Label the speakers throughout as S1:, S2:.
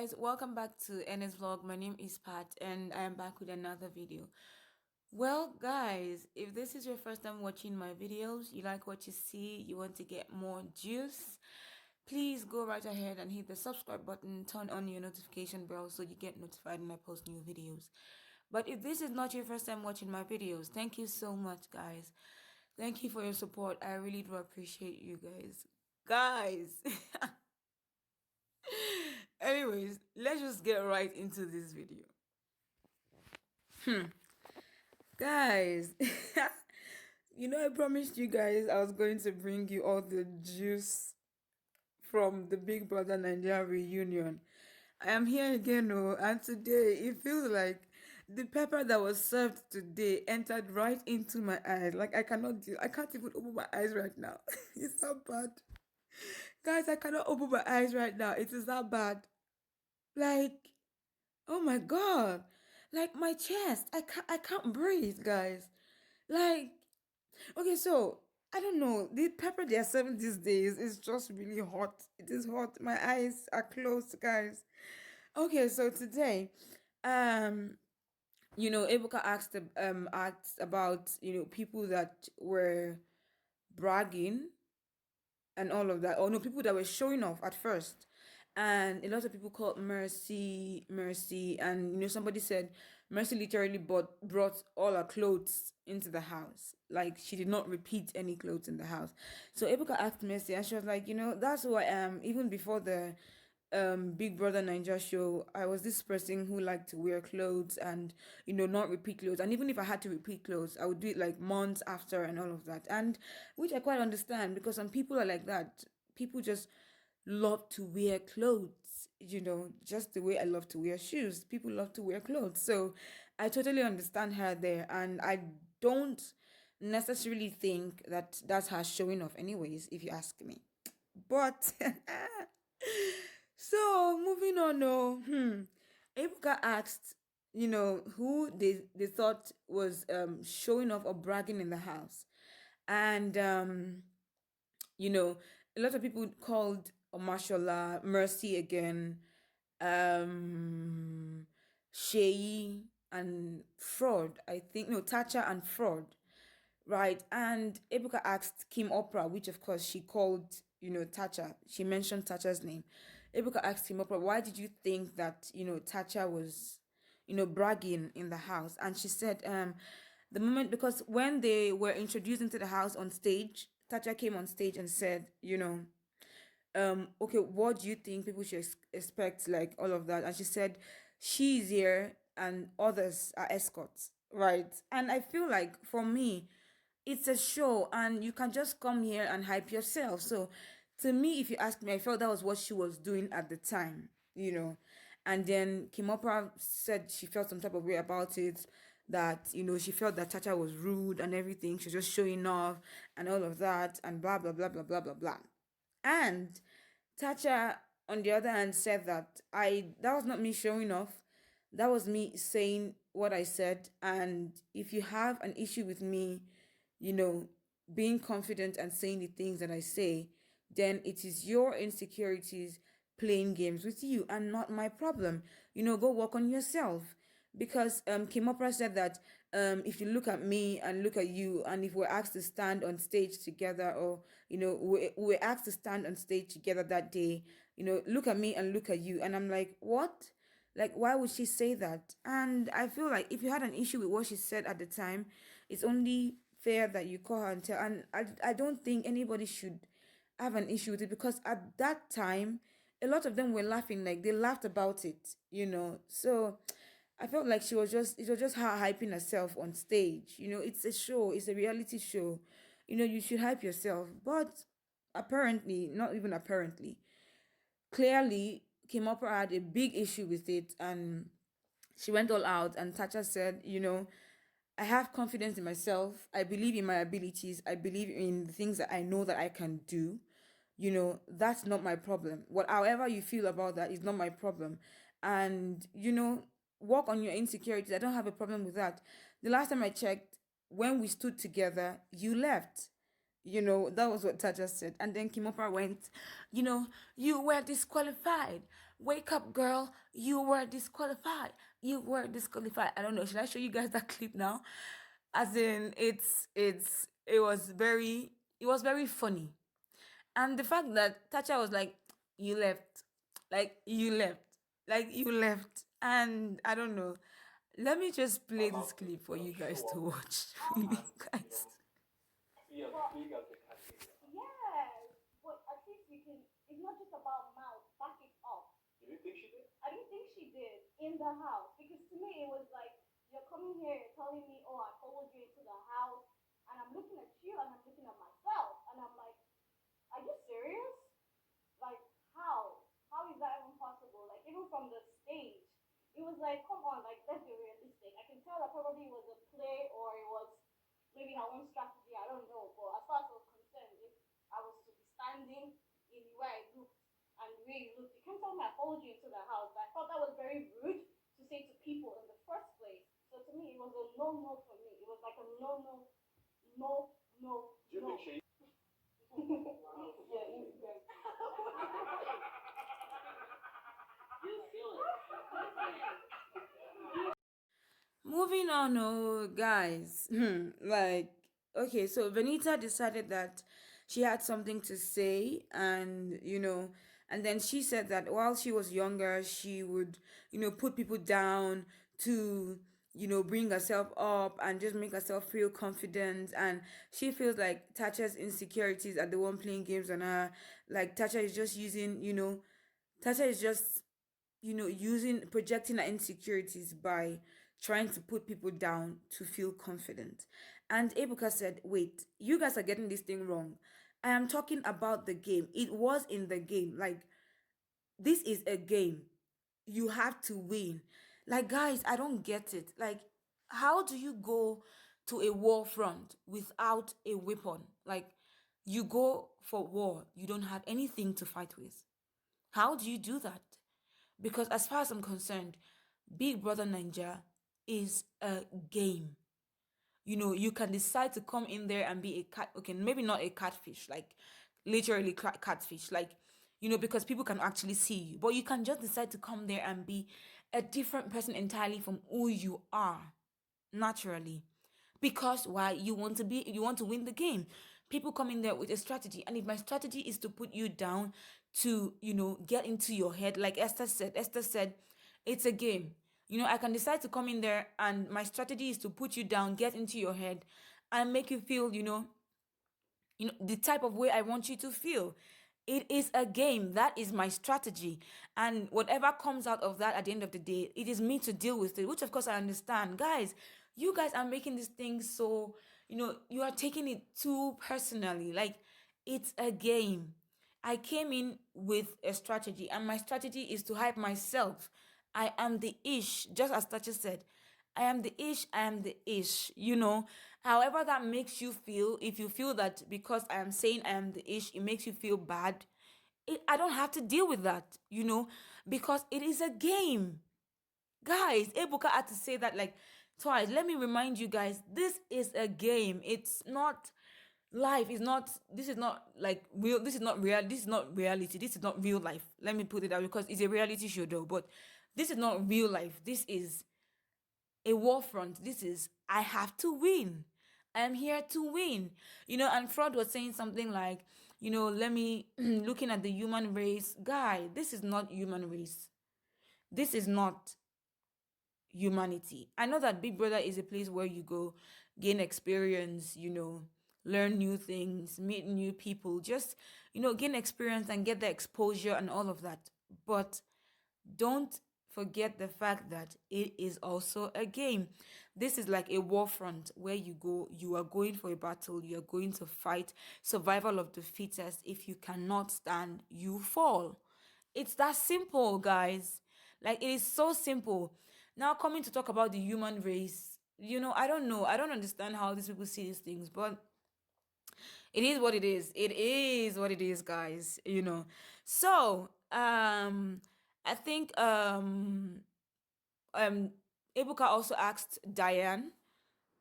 S1: guys, welcome back to Ns Vlog. My name is Pat and I am back with another video. Well guys, if this is your first time watching my videos, you like what you see, you want to get more juice, please go right ahead and hit the subscribe button, turn on your notification bell so you get notified when I post new videos. But if this is not your first time watching my videos, thank you so much guys. Thank you for your support. I really do appreciate you guys. Guys! Anyways, let's just get right into this video. Guys, I promised you guys I was going to bring you all the juice from the Big Brother Nigeria reunion. I am here again, and today it feels like the pepper that was served today entered right into my eyes. Like I can't even open my eyes right now. It's that bad. Guys, I cannot open my eyes right now. It is that bad. Like, oh my God. Like my chest. I can't breathe, guys. Like, okay, so I don't know. The pepper they are serving these days is just really hot. It is hot. My eyes are closed, guys. Okay, so today, um, Ebuka asked about, people that were bragging and all of that. Or no, people that were showing off at first. And a lot of people called Mercy, Mercy. And, somebody said Mercy literally brought all her clothes into the house. Like, she did not repeat any clothes in the house. So Ebuka asked Mercy, and she was like, that's who I am. Even before the Big Brother Ninja show, I was this person who liked to wear clothes and not repeat clothes. And even if I had to repeat clothes, I would do it like months after and all of that. And which I quite understand, because some people are like that. People just love to wear clothes, just the way I love to wear shoes. People love to wear clothes. So I totally understand her there, and I don't necessarily think that that's her showing off anyways, if you ask me. But so moving on, Ebuka asked, who they thought was showing off or bragging in the house. And a lot of people called Omashola, Mercy again, Sheyi and Fraud. I think no, Tacha and Fraud. Right. And Ebuka asked Kim Oprah, which of course she called, Tacha. She mentioned Tacha's name. Ebuka asked Kim Oprah, why did you think that, Tacha was, bragging in the house? And she said, the moment, because when they were introduced into the house on stage, Tacha came on stage and said, okay, what do you think people should expect, like all of that? And she said, she's here and others are escorts, right? And I feel like for me, it's a show and you can just come here and hype yourself. So to me, if you ask me, I felt that was what she was doing at the time, And then Kim Oprah said she felt some type of way about it, that, she felt that Tacha was rude and everything. She was just showing off and all of that and blah, blah, blah, blah, blah, blah, blah. And Tacha, on the other hand, said that that was not me showing off. That was me saying what I said. And if you have an issue with me, being confident and saying the things that I say, then it is your insecurities playing games with you and not my problem. Go work on yourself. Because Kim Oprah said that if you look at me and look at you, and if we're asked to stand on stage together, or we're asked to stand on stage together that day, look at me and look at you, and I'm like, what? Like, why would she say that? And I feel like if you had an issue with what she said at the time, it's only fair that you call her and tell. And I don't think anybody should have an issue with it, because at that time, a lot of them were laughing, like they laughed about it, So I felt like it was just her hyping herself on stage. It's a show, it's a reality show. You should hype yourself. But apparently, not even apparently, clearly, Kim Oprah had a big issue with it, and she went all out. And Tacha said, I have confidence in myself. I believe in my abilities. I believe in the things that I know that I can do. That's not my problem. However you feel about that is not my problem. And, work on your insecurities. I don't have a problem with that. The last time I checked, when we stood together, you left. That was what Taja said. And then Kim Oprah went, you were disqualified. wake up, girl, you were disqualified. You were disqualified. I don't know. Should I show you guys that clip now? As in, it was very funny. And the fact that Tacha was like, you left, like you left, like you left. And I don't know. Let me just play this clip for you guys to watch. Really, guys.
S2: Yeah, big as a category. Yes, but at least you can. It's not just about mouth. Back it up. You didn't think she did? I didn't think she did in the house because to me it was like you're coming here, you're telling me, oh, I followed you into the house, and I'm looking at you and I'm looking at myself, and I'm like, are you serious? Like how? How is that even possible? Like even from the stage, it was like, come on, like let's be realistic. I can tell that probably it was a play or it was maybe her own strategy. I don't know. But as far as I was concerned, if I was to be standing in the way I looked and the way you looked, you can't tell me I followed you into the house. But I thought that was very rude to say to people in the first place. So to me, it was a no no for me. It was like a no no no no. Do you no. Think she? Yeah, you guys.
S1: Moving on, oh guys. Like, okay, so Venita decided that she had something to say, and and then she said that while she was younger, she would, put people down to, bring herself up and just make herself feel confident. And she feels like Tacha's insecurities are the one playing games on her. Like Tacha is just using, Tacha is just using projecting her insecurities by trying to put people down to feel confident. And Ebuka said, wait, you guys are getting this thing wrong. I am talking about the game. It was in the game. Like, this is a game. You have to win. Like, guys, I don't get it. Like, how do you go to a war front without a weapon? Like, you go for war, you don't have anything to fight with. How do you do that? Because as far as I'm concerned, Big Brother Ninja is a game. You can decide to come in there and be a cat. Okay, maybe not a catfish, like literally catfish, like, because people can actually see you. But you can just decide to come there and be a different person entirely from who you are naturally. Because why? You want to win the game. People come in there with a strategy, and if my strategy is to put you down, to get into your head, like Esther said, it's a game. I can decide to come in there, and my strategy is to put you down, get into your head, and make you feel the type of way I want you to feel. It is a game. That is my strategy. And whatever comes out of that at the end of the day, it is me to deal with it, which of course I understand. Guys, you guys are making this thing so, you are taking it too personally. Like, it's a game. I came in with a strategy, and my strategy is to hype myself. I am the ish, just as Tacha said. I am the ish, I am the ish. However that makes you feel, if you feel that because I am saying I am the ish, it makes you feel bad, I don't have to deal with that, because it is a game. Guys, Ebuka had to say that like twice. Let me remind you guys, this is a game. It's not life. This is not like real. This is not real. This is not reality. This is not real life. Let me put it out because it's a reality show though. But this is not real life. This is a war front. This is, I have to win. I am here to win. And Fraud was saying something like, let me looking at the human race. Guy, this is not human race. This is not humanity. I know that Big Brother is a place where you go gain experience, learn new things, meet new people, just, gain experience and get the exposure and all of that. But don't forget the fact that it is also a game. This is like a war front where you are going for a battle, you are going to fight, survival of the fittest. If you cannot stand, you fall. It's that simple, guys. Like, it is so simple. Now, coming to talk about the human race, I don't know. I don't understand how these people see these things, but it is what it is. It is what it is, guys. So, I think um Ebuka also asked Diane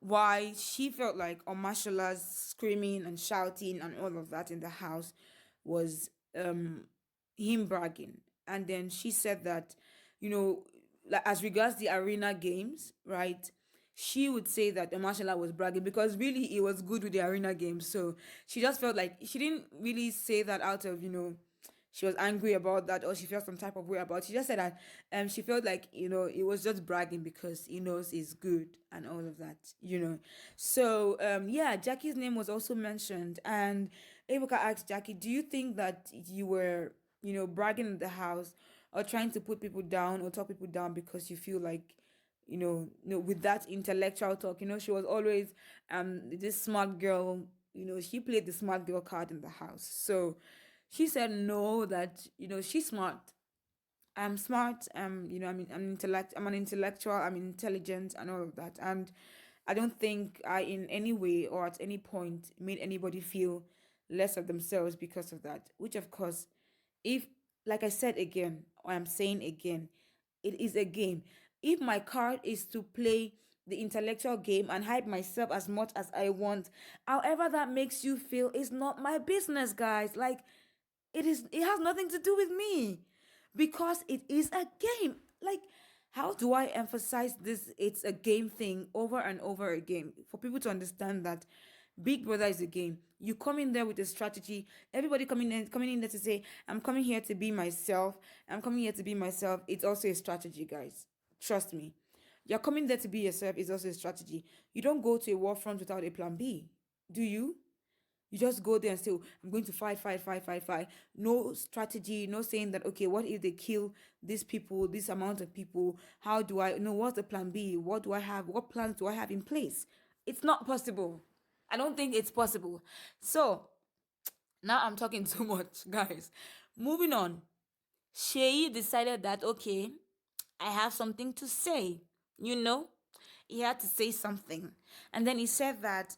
S1: why she felt like Omashala's screaming and shouting and all of that in the house was him bragging. and then she said that, you know, like as regards the arena games, right? She would say that Mashallah was bragging because really it was good with the arena games. So she just felt like she didn't really say that out of, she was angry about that or she felt some type of way about it. She just said that she felt like, it was just bragging because he knows it's good and all of that. So yeah, Jackie's name was also mentioned, and Ebuka asked Jackie, do you think that you were, bragging in the house or trying to put people down or talk people down because you feel like, with that intellectual talk, she was always this smart girl, she played the smart girl card in the house. So she said no, that she's smart. I'm smart. I'm an intellectual. I'm intelligent, and all of that. And I don't think I, in any way or at any point, made anybody feel less of themselves because of that. Which, of course, if, like I said again, or I'm saying again, it is a game. If my card is to play the intellectual game and hype myself as much as I want, however that makes you feel is not my business, guys. Like, it has nothing to do with me because it is a game. Like, how do I emphasize this? It's a game thing over and over again for people to understand that Big Brother is a game. You come in there with a strategy. Everybody coming in there to say, I'm coming here to be myself. I'm coming here to be myself. It's also a strategy, guys. Trust me. You're coming there to be yourself is also a strategy. You don't go to a war front without a plan B. Do you? You just go there and say, "Oh, I'm going to fight, fight, fight, fight, fight." No strategy, no saying that, okay, what if they kill these people, this amount of people? How do I know what's the plan B? What do I have? What plans do I have in place? It's not possible. I don't think it's possible. So now I'm talking too much, guys. Moving on. Shay decided that, okay, I have something to say. You know, he had to say something. And then he said that,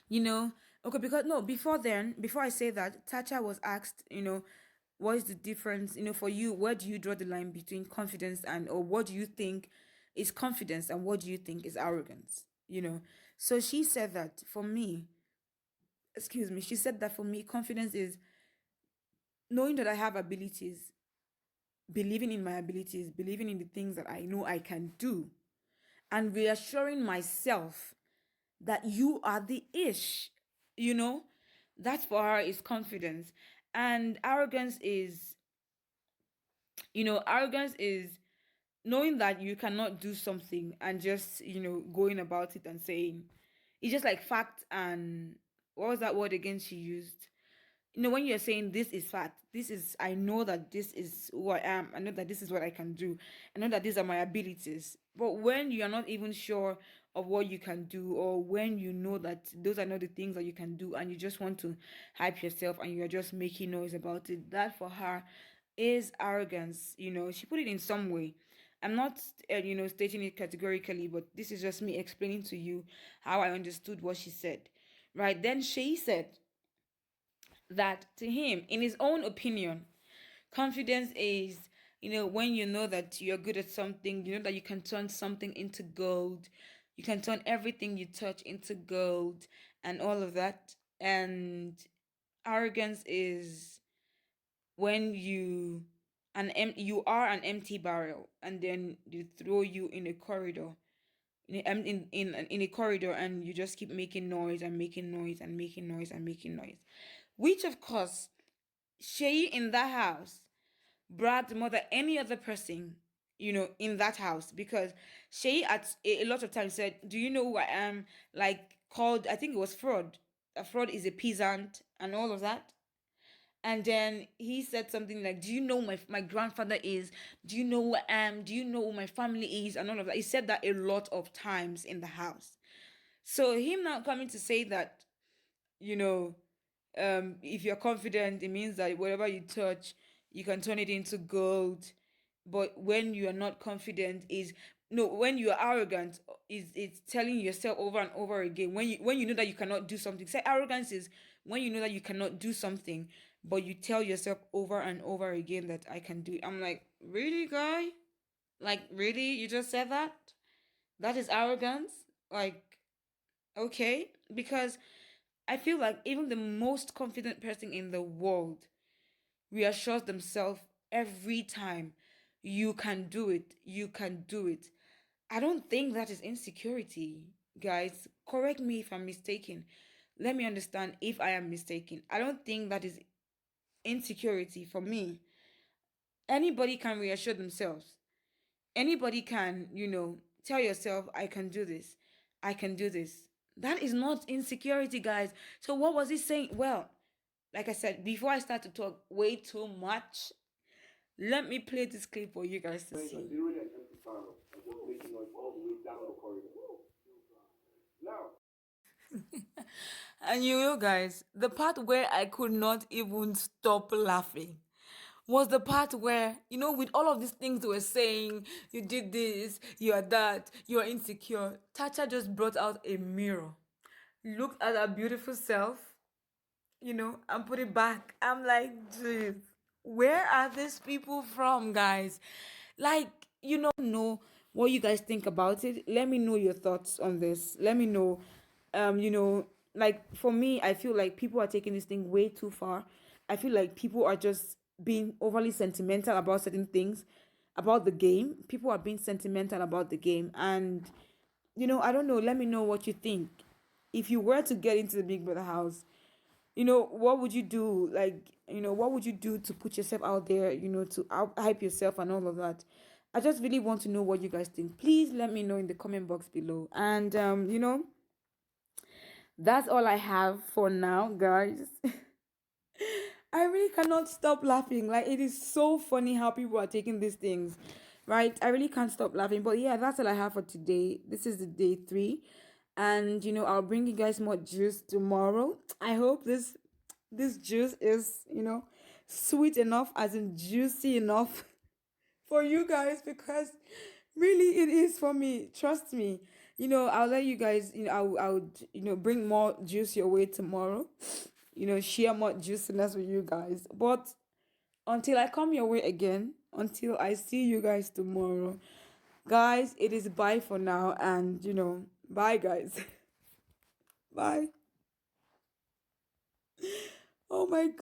S1: you know okay, because no, before then, before I say that, Tacha was asked, what is the difference, for you, where do you draw the line between confidence and, or what do you think is confidence and what do you think is arrogance? So she said that for me, excuse me, she said that for me, confidence is knowing that I have abilities, believing in my abilities, believing in the things that I know I can do, and reassuring myself that you are the ish, you know? That for her is confidence. And arrogance is knowing that you cannot do something and just, going about it and saying, it's just like fact and, what was that word again she used? When you're saying this is fact, this is, I know that this is who I am, I know that this is what I can do, I know that these are my abilities. But when you're not even sure of what you can do, or when you know that those are not the things that you can do, and you just want to hype yourself and you're just making noise about it, that for her is arrogance. She put it in some way. I'm not, stating it categorically, but this is just me explaining to you how I understood what she said. Right then, she said that to him, in his own opinion, confidence is, when you know that you're good at something, you know that you can turn something into gold, you can turn everything you touch into gold, and all of that. And arrogance is when you are an empty barrel, and then they throw you in a corridor, in a corridor, and you just keep making noise and making noise and making noise and making noise, which of course Shay in that house bragged more than any other person, in that house, because Shay at a lot of times said, "Do you know who I am?" Like, called, I think it was fraud. A fraud is a peasant and all of that. And then he said something like, "Do you know who my grandfather is? Do you know who I am? Do you know who my family is?" And all of that. He said that a lot of times in the house. So him now coming to say that, you know, if you're confident, it means that whatever you touch, you can turn it into gold. But when you are not confident, is no, when you are arrogant, is it's telling yourself over and over again, when you know that you cannot do something. Say arrogance is when you know that you cannot do something, but you tell yourself over and over again that I can do it. I'm like, really, guy? Like, really? You just said that? That is arrogance? Like, okay? Because I feel like even the most confident person in the world reassures themselves every time, you can do it, you can do it. I don't think that is insecurity, guys. Correct me if I'm mistaken. Let me understand if I am mistaken. I don't think that is insecurity for me. Anybody can reassure themselves. Anybody can, tell yourself, I can do this. I can do this. That is not insecurity, guys. So what was he saying? Well, like I said, before I start to talk way too much, let me play this clip for you guys to see. And you know, guys, the part where I could not even stop laughing was the part where, with all of these things they were saying, you did this, you are that, you are insecure. Tacha just brought out a mirror, looked at her beautiful self, and put it back. I'm like, dude, where are these people from, guys? Like, know what you guys think about it. Let me know your thoughts on this. Let me know. Like for me, I feel like people are taking this thing way too far. I feel like people are just being overly sentimental about certain things, about the game. People are being sentimental about the game, and I don't know. Let me know what you think. If you were to get into the Big Brother house, what would you do? Like, what would you do to put yourself out there, to hype yourself and all of that? I just really want to know what you guys think. Please let me know in the comment box below. And, that's all I have for now, guys. I really cannot stop laughing. Like, it is so funny how people are taking these things, right? I really can't stop laughing. But yeah, that's all I have for today. This is the day 3. And, I'll bring you guys more juice tomorrow. I hope this juice is, sweet enough, as in juicy enough for you guys, because really it is for me. Trust me. I'll let you guys, I'll bring more juice your way tomorrow. Share more juiciness with you guys. But until I come your way again, until I see you guys tomorrow, guys, it is bye for now. And, bye, guys. Bye. Oh my God.